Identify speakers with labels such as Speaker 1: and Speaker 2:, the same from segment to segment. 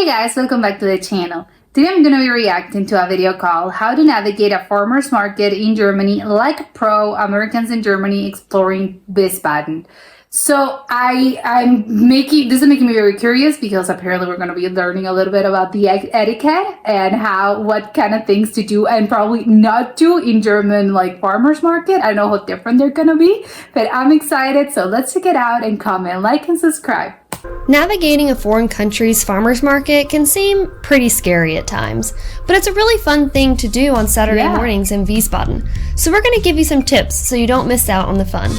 Speaker 1: Hey guys, welcome back to the channel. Today I'm going to be reacting to a video called How to Navigate a Farmer's Market in Germany like pro Americans in Germany exploring Wiesbaden. So this is making me very curious because apparently we're going to be learning a little bit about the etiquette and what kind of things to do and probably not do in German like farmer's market. I know how different they're going to be, but I'm excited. So let's check it out and comment, like, and subscribe.
Speaker 2: Navigating a foreign country's farmer's market can seem pretty scary at times, but it's a really fun thing to do on Saturday mornings in Wiesbaden. So we're going to give you some tips so you don't miss out on the fun.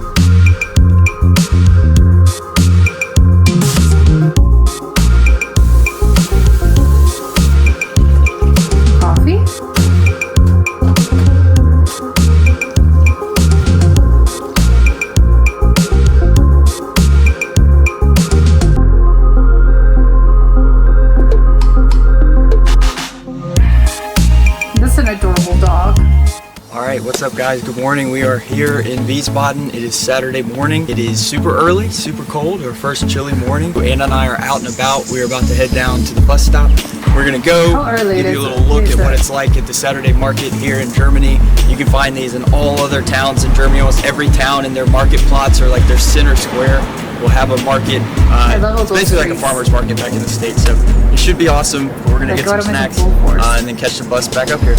Speaker 3: Alright, what's up guys? Good morning. We are here in Wiesbaden. It is Saturday morning. It is super early, super cold, our first chilly morning. Anna and I are out and about. We're about to head down to the bus stop. We're gonna go give you a little look at what it's like at the Saturday market here in Germany. You can find these in all other towns in Germany. Almost every town in their market plots are like their center square. We'll have a market. It's basically like a farmer's market back in the States. So it should be awesome. We're gonna get some snacks and then catch the bus back up here.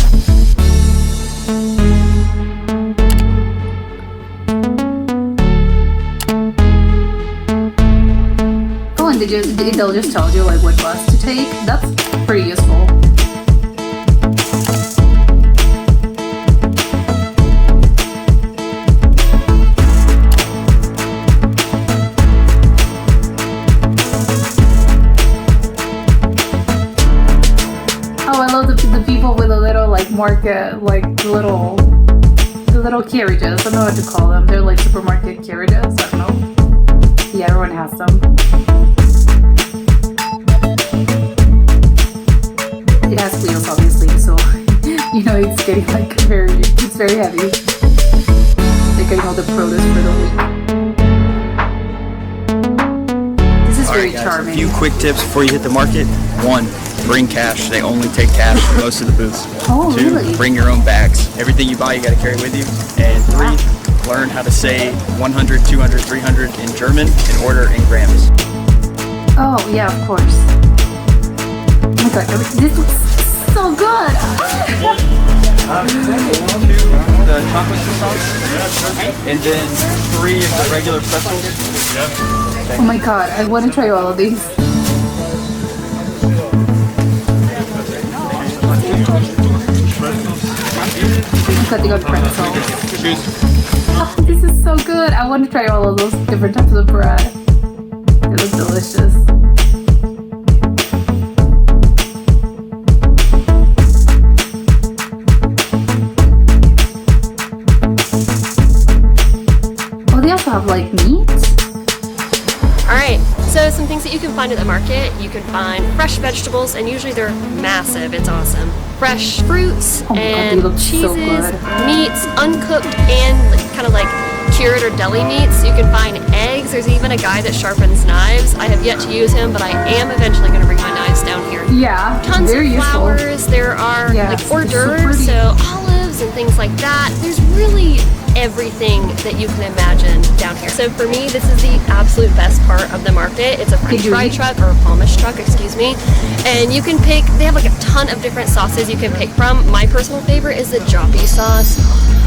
Speaker 1: They'll just tell you like what bus to take. That's pretty useful. Oh, I love the people with a little like market, like the little carriages. I don't know what to call them. They're like supermarket carriages. I don't know. Yeah, everyone has them. It has wheels, obviously, so you know it's getting like it's very heavy. They're getting all the produce for the week. This is very charming.
Speaker 3: A few quick tips before you hit the market. 1, bring cash. They only take cash for most of the booths.
Speaker 1: Oh,
Speaker 3: 2,
Speaker 1: really?
Speaker 3: Bring your own bags. Everything you buy, you got to carry with you. And 3, learn how to say 100, 200, 300 in German and order in grams.
Speaker 1: Oh yeah, of course. Oh my god, this looks so good!
Speaker 3: 2, the chocolate croissants, and then 3 of the regular pretzels.
Speaker 1: Oh my god, I want to try all of these. Got the good pretzels. Oh, this is so good! I want to try all of those different types of bread. They look delicious. They also have like meat.
Speaker 2: Alright, so some things that you can find at the market. You can find fresh vegetables, and usually they're massive. It's awesome. Fresh fruits and cheeses, meats, uncooked and kind of like cured or deli meats. You can find eggs. There's even a guy that sharpens knives. I have yet to use him, but I am eventually going to bring my knives down here.
Speaker 1: Yeah,
Speaker 2: tons of flowers.
Speaker 1: Useful.
Speaker 2: There are like hors d'oeuvres, so olives and things like that. There's really everything that you can imagine down here. So for me, this is the absolute best part of the market. It's a French fry truck, or a pommes truck, excuse me. And you can pick, they have like a ton of different sauces you can pick from. My personal favorite is the Joppy sauce.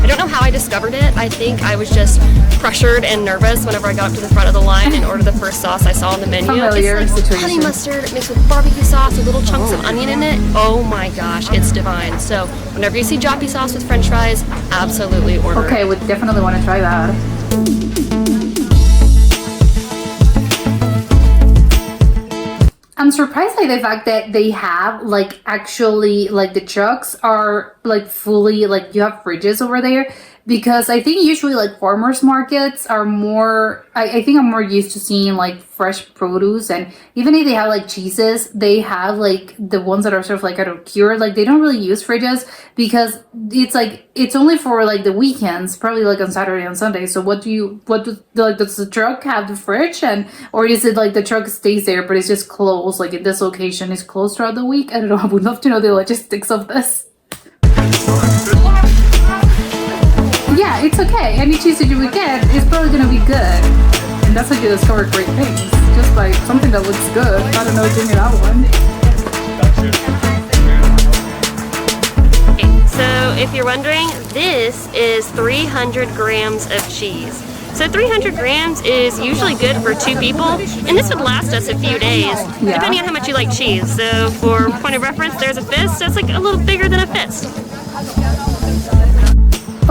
Speaker 2: I don't know how I discovered it. I think I was just pressured and nervous whenever I got up to the front of the line and ordered the first sauce I saw on the menu. It's like honey mustard mixed with barbecue sauce with little chunks of onion in it. Oh my gosh, it's divine. So whenever you see Joppy sauce with French fries, absolutely order.
Speaker 1: Okay, would definitely want to try that. I'm surprised by the fact that they have like actually like the trucks are like fully like you have fridges over there, because I think usually like farmers markets are more, I think I'm more used to seeing like fresh produce, and even if they have like cheeses, they have like the ones that are sort of like out of cured, like they don't really use fridges because it's like, it's only for like the weekends, probably like on Saturday and Sunday. So what does the truck have the fridge, and, or is it like the truck stays there, but it's just closed, like in this location is closed throughout the week? I don't know, I would love to know the logistics of this. Yeah, it's okay. Any cheese that you would get is probably gonna be good. And that's how you discover great things. Just like something that looks good. I don't know, give me that one.
Speaker 2: Okay, so if you're wondering, this is 300 grams of cheese. So 300 grams is usually good for 2 people, and this would last us a few days, depending on how much you like cheese. So for point of reference, there's a fist. That's like a little bigger than a fist.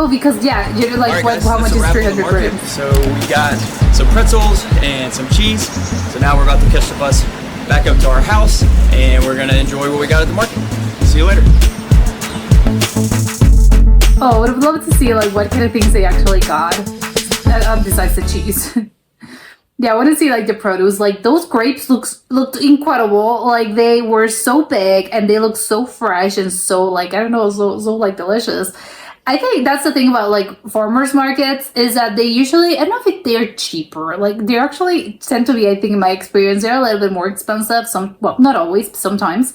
Speaker 1: Oh, because yeah, you're like,
Speaker 3: Right,
Speaker 1: what,
Speaker 3: guys,
Speaker 1: how much
Speaker 3: that's
Speaker 1: is
Speaker 3: a wrap
Speaker 1: 300
Speaker 3: for the market.
Speaker 1: grams?
Speaker 3: So we got some pretzels and some cheese. So now we're about to catch the bus back up to our house, and we're gonna enjoy what we got at the market. See you later.
Speaker 1: Oh, I would have loved to see like what kind of things they actually got, besides the cheese. Yeah, I want to see like the produce. Like those grapes looked incredible. Like they were so big and they look so fresh and so like, I don't know, so like delicious. I think that's the thing about like farmers markets is that they usually, I don't know if they're cheaper. Like they actually tend to be, I think in my experience, they're a little bit more expensive. Well, not always, sometimes,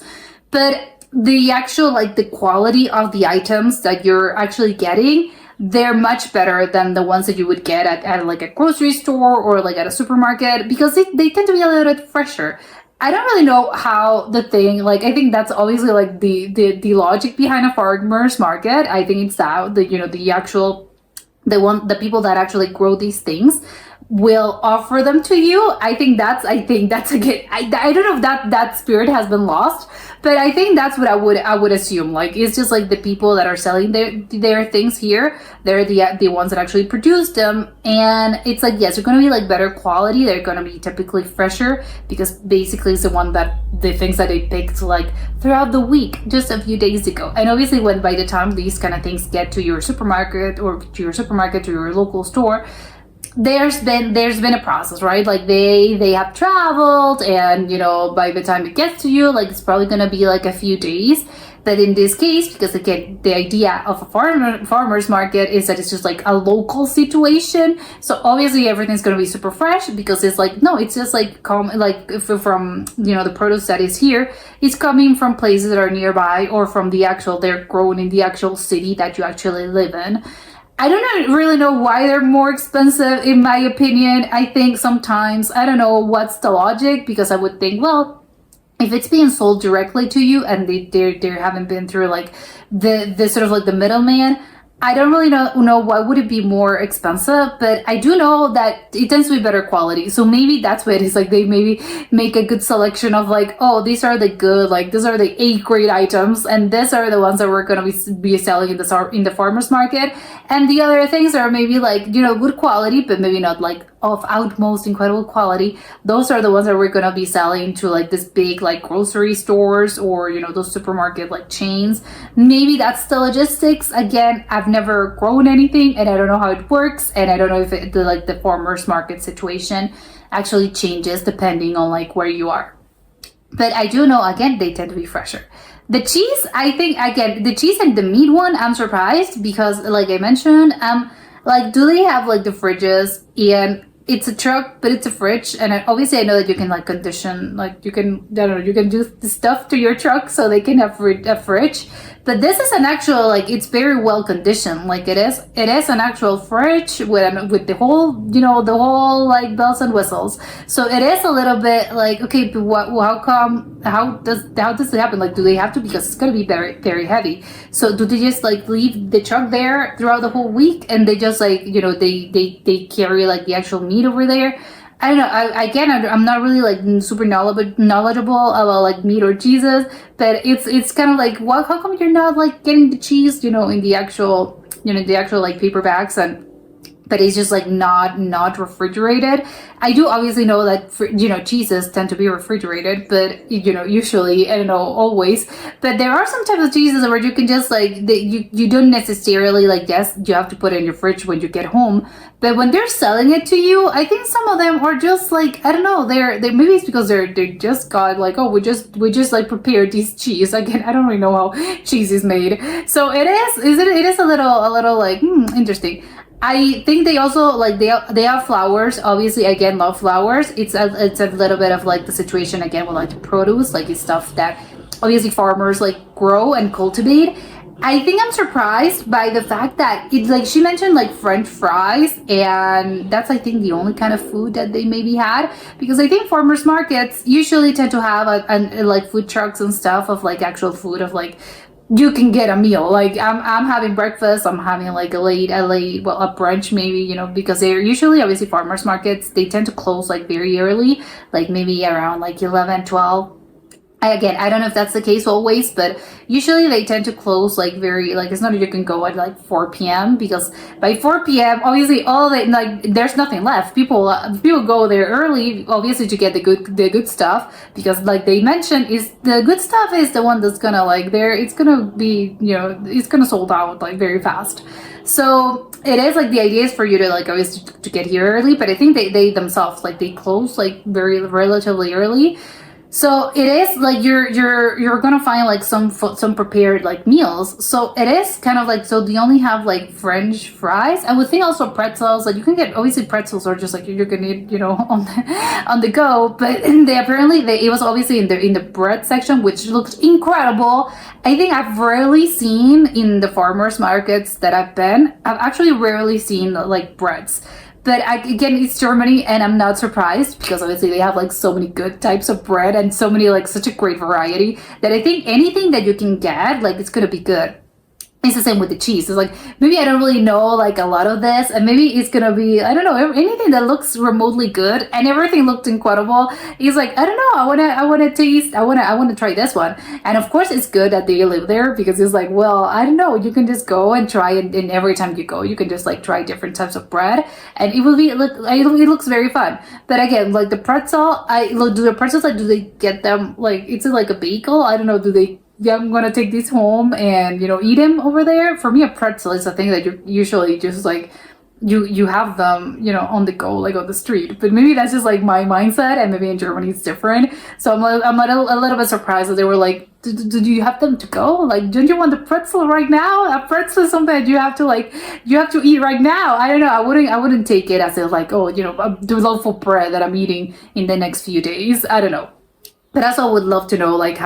Speaker 1: but the actual like the quality of the items that you're actually getting, they're much better than the ones that you would get at like a grocery store or like at a supermarket, because they tend to be a little bit fresher. I don't really know how the thing, like, I think that's obviously like the logic behind a farmer's market. I think it's that, the people that actually grow these things will offer them to you. I think that's again, I don't know if that spirit has been lost, but I think that's what I would assume. Like it's just like the people that are selling their things here, they're the ones that actually produce them, and it's like, yes, they're going to be like better quality, they're going to be typically fresher, because basically it's the things that they picked like throughout the week just a few days ago. And obviously when by the time these kind of things get to your supermarket or to your local store, there's been a process, right? Like they have traveled, and by the time it gets to you, like it's probably gonna be like a few days. But in this case, because again, the idea of a farmer's market is that it's just like a local situation, so obviously everything's gonna be super fresh, because it's like, no, it's just like from the produce that is here, it's coming from places that are nearby, or from they're grown in the actual city that you actually live in. I don't really know why they're more expensive, in my opinion. I think sometimes, I don't know what's the logic, because I would think, well, if it's being sold directly to you and they haven't been through like the sort of like the middleman, I don't really know why would it be more expensive, but I do know that it tends to be better quality. So maybe that's what it is. Like they maybe make a good selection of like, oh, these are the good, like these are the A-grade items, and these are the ones that we're going to be selling in the farmer's market. And the other things are maybe like, good quality, but maybe not like of utmost incredible quality. Those are the ones that we're going to be selling to like this big like grocery stores, or those supermarket like chains. Maybe that's the logistics. Again, I've never grown anything and I don't know how it works, and I don't know if the farmers market situation actually changes depending on like where you are. But I do know, again, they tend to be fresher. The cheese, I think, again, the cheese and the meat one, I'm surprised, because like I mentioned, like, do they have like the fridges? And it's a truck, but it's a fridge. And obviously I know that you can like condition, like you can do the stuff to your truck so they can have a fridge. But this is an actual, like, it's very well conditioned. Like it is an actual fridge with the whole, the whole like bells and whistles. So it is a little bit like, okay, but how does it happen? Like, do they have to, because it's going to be very, very heavy. So do they just like leave the truck there throughout the whole week, and they just like, they carry like the actual meat over there? I don't know. I'm not really like super knowledgeable about like meat or cheeses, but it's kind of like, well, how come you're not like getting the cheese, in the actual like paper bags? And but it's just like not refrigerated. I do obviously know that cheeses tend to be refrigerated, but usually, I don't know, always, but there are some types of cheeses where you can just like you don't necessarily like, yes, you have to put it in your fridge when you get home, but when they're selling it to you, I think some of them are just like, I don't know, they maybe it's because they just got like, oh, we just like prepared this cheese. Again, I don't really know how cheese is made, so it is a little like interesting. I think they also like they have flowers. Obviously, again, love flowers. It's a little bit of like the situation again with like the produce, like it's stuff that obviously farmers like grow and cultivate. I think I'm surprised by the fact that it's like she mentioned like French fries, and that's I think the only kind of food that they maybe had, because I think farmers markets usually tend to have like food trucks and stuff of like actual food of like you can get a meal. Like I'm having breakfast, I'm having like a brunch maybe, because they're usually obviously farmers markets, they tend to close like very early, like maybe around like 11, 12. Again, I don't know if that's the case always, but usually they tend to close like very, like it's not that you can go at like 4 p.m. because by 4 p.m. obviously all that like there's nothing left. People go there early obviously to get the good stuff, because like they mentioned is the good stuff is the one that's gonna like it's gonna be it's gonna sold out like very fast. So it is like the idea is for you to like always to get here early, but I think they themselves like they close like very relatively early. So it is like you're gonna find like some prepared like meals. So it is kind of like, so they only have like French fries. I would think also pretzels. Like you can get obviously pretzels or just like you're gonna need on the go. But it was obviously in the bread section, which looked incredible. I think I've rarely seen in the farmers markets that I've actually rarely seen like breads. But again, it's Germany, and I'm not surprised because obviously they have like so many good types of bread and so many like such a great variety that I think anything that you can get, like it's gonna be good. It's the same with the cheese. It's like maybe I don't really know like a lot of this, and maybe it's gonna be, I don't know, anything that looks remotely good, and everything looked incredible. He's like, I don't know, I wanna taste, I wanna try this one. And of course it's good that they live there, because it's like, well, I don't know, you can just go and try it, and every time you go you can just like try different types of bread, and it looks very fun. But again, like the pretzel, do the pretzels, like do they get them like, it's like a bagel? I don't know, I'm gonna take these home and eat them over there. For me, a pretzel is a thing that you usually just like you have them on the go, like on the street. But maybe that's just like my mindset, and maybe in Germany it's different. So I'm a little bit surprised that they were like, do you have them to go? Like, don't you want the pretzel right now? A pretzel is something that you have to eat right now. I don't know. I wouldn't take it as if like, oh, the loaf of bread that I'm eating in the next few days. I don't know. But also I would love to know like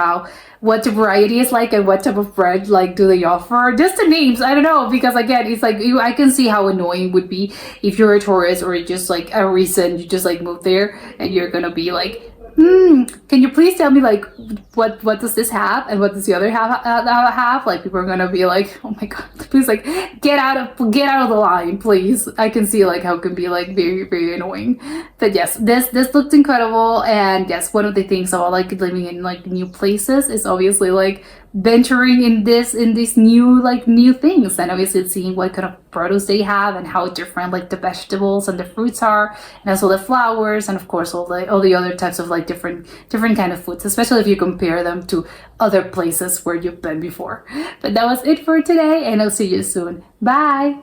Speaker 1: what the variety is like, and what type of bread like do they offer. Just the names, I don't know, because again, it's like I can see how annoying it would be if you're a tourist or just like a recent, you just like moved there and you're gonna be like, can you please tell me like what does this have and what does the other have? Like people are gonna be like, oh my god, please like get out of the line, please. I can see like how it can be like very, very annoying. But yes, this looked incredible, and yes, one of the things about like living in like new places is obviously like venturing in these new things, and obviously seeing what kind of produce they have and how different like the vegetables and the fruits are, and also the flowers, and of course all the other types of like different kind of foods, especially if you compare them to other places where you've been before. But that was it for today, and I'll see you soon. Bye.